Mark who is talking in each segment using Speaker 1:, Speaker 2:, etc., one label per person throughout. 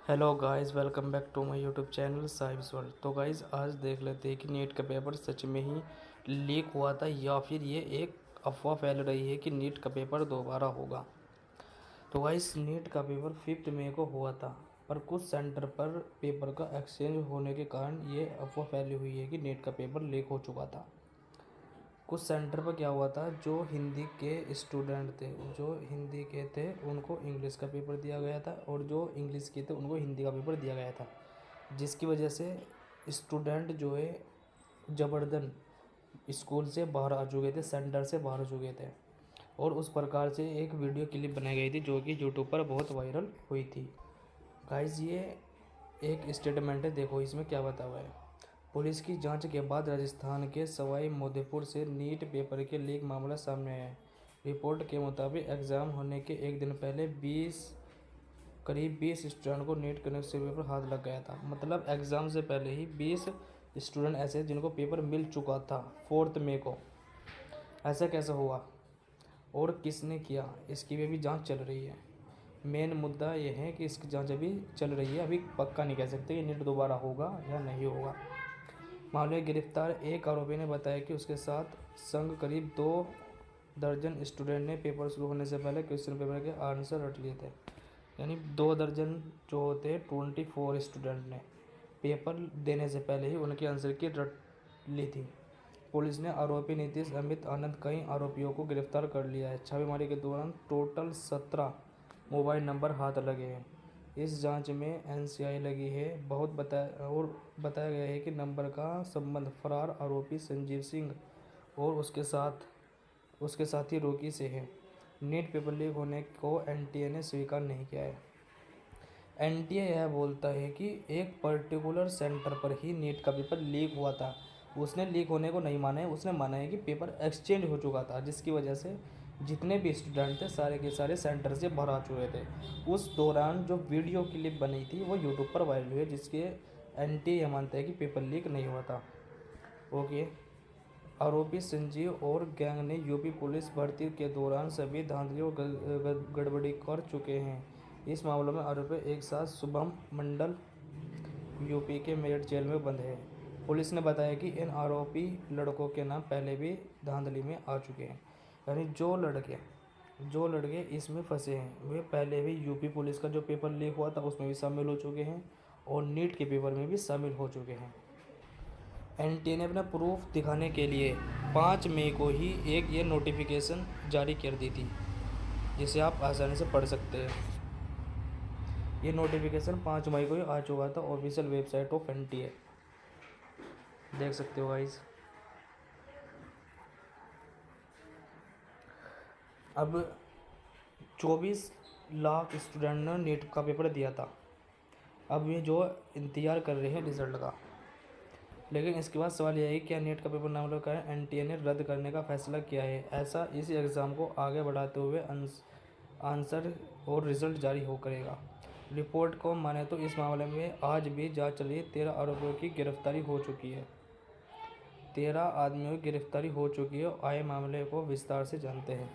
Speaker 1: Hello guys, welcome back to my YouTube channel science world. तो guys आज देख लेते हैं कि नीट का पेपर सच में ही लीक हुआ था या फिर ये एक अफवाह फैल रही है कि नीट का पेपर दोबारा होगा। तो गाइस नीट का पेपर 5 मई को हुआ था, पर कुछ सेंटर पर पेपर का एक्सचेंज होने के कारण ये अफवाह फैली हुई है कि नीट का पेपर लीक हो चुका था। कुछ सेंटर पर क्या हुआ था, जो हिंदी के स्टूडेंट थे, जो हिंदी के थे उनको इंग्लिश का पेपर दिया गया था, और जो इंग्लिश के थे उनको हिंदी का पेपर दिया गया था, जिसकी वजह से स्टूडेंट जो है जबरदन स्कूल से बाहर आ चुके थे, सेंटर से बाहर हो चुके थे। और उस प्रकार से एक वीडियो क्लिप बनाई गई थी जो कि यूट्यूब पर बहुत वायरल हुई थी। गाइस ये एक स्टेटमेंट है, देखो इसमें क्या बताया हुआ है। पुलिस की जांच के बाद राजस्थान के सवाई माधोपुर से नीट पेपर के लीक मामला सामने आया है। रिपोर्ट के मुताबिक एग्जाम होने के एक दिन पहले करीब 20 स्टूडेंट को नीट कनेक्शन पेपर हाथ लग गया था। मतलब एग्ज़ाम से पहले ही 20 स्टूडेंट ऐसे जिनको पेपर मिल चुका था 4 मई को। ऐसा कैसे हुआ और किसने किया, इसकी भी जांच चल रही है। मेन मुद्दा यह है कि इसकी जांच अभी चल रही है, अभी पक्का नहीं कह सकते कि नीट दोबारा होगा या नहीं होगा। मामले में गिरफ्तार एक आरोपी ने बताया कि उसके साथ संग करीब 2 दर्जन स्टूडेंट ने पेपर शुरू होने से पहले क्वेश्चन पेपर के आंसर रट लिए थे। यानी 2 दर्जन जो होते हैं 24 स्टूडेंट ने पेपर देने से पहले ही उनके आंसर की रट ली थी। पुलिस ने आरोपी नीतीश, अमित, आनंद कई आरोपियों को गिरफ्तार कर लिया है। छापेमारी के दौरान टोटल 17 मोबाइल नंबर हाथ लगे हैं। इस जांच में एनसीआई लगी है। बताया गया है कि नंबर का संबंध फरार आरोपी संजीव सिंह और उसके साथी रोकी से है। नीट पेपर लीक होने को एनटीए ने स्वीकार नहीं किया है। एनटीए यह बोलता है कि एक पर्टिकुलर सेंटर पर ही नीट का पेपर लीक हुआ था। उसने लीक होने को नहीं माना है, उसने माना है कि पेपर एक्सचेंज हो चुका था, जिसकी वजह से जितने भी स्टूडेंट थे सारे के सारे सेंटर से बाहर आ चुके थे। उस दौरान जो वीडियो क्लिप बनी थी वो यूट्यूब पर वायरल हुई है, जिसके एनटीए यह मानता है कि पेपर लीक नहीं हुआ था। ओके। आरोपी संजीव और गैंग ने यूपी पुलिस भर्ती के दौरान सभी धांधली और गड़बड़ी कर चुके हैं। इस मामले में आरोपी एक साथ शुभम मंडल यूपी के मेरठ जेल में बंद है। पुलिस ने बताया कि इन आरोपी लड़कों के नाम पहले भी धांधली में आ चुके हैं। यानी जो लड़के इसमें फंसे हैं वे पहले भी यूपी पुलिस का जो पेपर लीक हुआ था उसमें भी शामिल हो चुके हैं और नीट के पेपर में भी शामिल हो चुके हैं। एनटीए ने अपना प्रूफ दिखाने के लिए 5 मई को ही एक ये नोटिफिकेशन जारी कर दी थी, जिसे आप आसानी से पढ़ सकते हैं। ये नोटिफिकेशन 5 मई को ही आ चुका था ऑफिशियल वेबसाइट ऑफ एनटीए, देख सकते हो गाइस। अब 24 लाख स्टूडेंट ने नीट का पेपर दिया था। अब ये जो इंतज़ार कर रहे हैं रिजल्ट का। लेकिन इसके बाद सवाल यह है कि क्या नीट का पेपर नाम का एनटीए ने रद्द करने का फैसला किया है। ऐसा इस एग्ज़ाम को आगे बढ़ाते हुए आंसर और रिजल्ट जारी हो करेगा। रिपोर्ट को माने तो इस मामले में आज भी जांच चल रही है। 13 आरोपियों की गिरफ्तारी हो चुकी है। 13 आदमियों की गिरफ्तारी हो चुकी है। आए मामले को विस्तार से जानते हैं।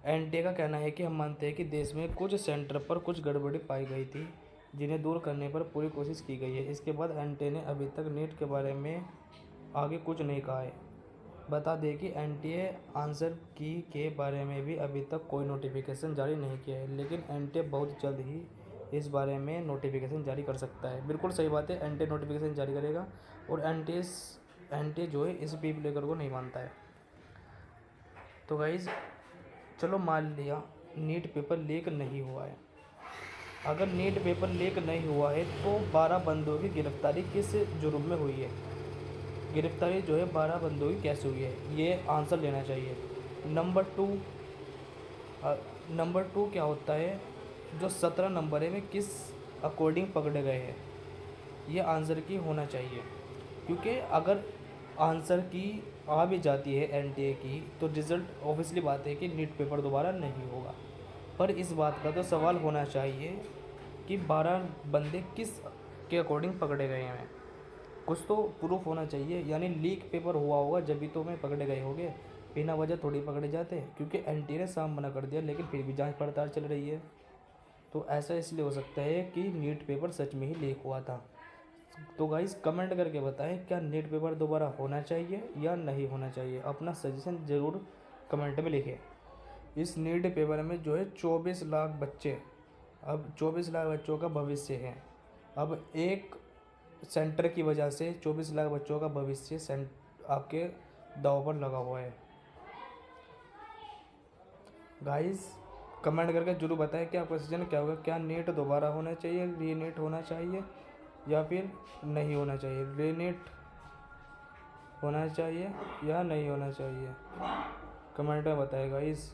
Speaker 1: एनटीए का कहना है कि हम मानते हैं कि देश में कुछ सेंटर पर कुछ गड़बड़ी पाई गई थी, जिन्हें दूर करने पर पूरी कोशिश की गई है। इसके बाद एनटीए ने अभी तक नीट के बारे में आगे कुछ नहीं कहा है। बता दें कि एनटीए आंसर की के बारे में भी अभी तक कोई नोटिफिकेशन जारी नहीं किया है, लेकिन एनटीए बहुत जल्द ही इस बारे में नोटिफिकेशन जारी कर सकता है। बिल्कुल सही बात है, एनटीए नोटिफिकेशन जारी करेगा। और एनटीए जो है इस पीप लेकर को नहीं मानता है। तो गाइज चलो मान लिया नीट पेपर लीक नहीं हुआ है। अगर नीट पेपर लीक नहीं हुआ है तो 12 बंदों की गिरफ्तारी किस जुर्म में हुई है। गिरफ्तारी जो है 12 बंदों की कैसे हुई है, ये आंसर लेना चाहिए। नंबर 2 क्या होता है, जो 17 नंबर है वे किस अकॉर्डिंग पकड़े गए हैं, ये आंसर की होना चाहिए। क्योंकि अगर आंसर की आ भी जाती है एनटीए की तो रिज़ल्ट ऑब्वियसली बात है कि नीट पेपर दोबारा नहीं होगा। पर इस बात का तो सवाल होना चाहिए कि 12 बंदे किस के अकॉर्डिंग पकड़े गए हैं। कुछ तो प्रूफ होना चाहिए, यानी लीक पेपर हुआ होगा जब भी तो मैं पकड़े गए होंगे। बिना वजह थोड़ी पकड़े जाते, क्योंकि एनटीए ने साफ मना कर दिया, लेकिन फिर भी जांच पड़ताल चल रही है। तो ऐसा इसलिए हो सकता है कि नीट पेपर सच में ही लीक हुआ था। तो गाइस कमेंट करके बताएं क्या नीट पेपर दोबारा होना चाहिए या नहीं होना चाहिए। अपना सजेशन ज़रूर कमेंट में लिखें। इस नीट पेपर में जो है 24 लाख बच्चे, अब 24 लाख बच्चों का भविष्य है। अब एक सेंटर की वजह से 24 लाख बच्चों का भविष्य आपके दांव पर लगा हुआ है। गाइस कमेंट करके जरूर बताएं कि आपका सजेशन क्या होगा। क्या नीट दोबारा होना चाहिए, रीनीट होना चाहिए या फिर नहीं होना चाहिए। रीनीट होना चाहिए या नहीं होना चाहिए, कमेंट में बताएं गाइस।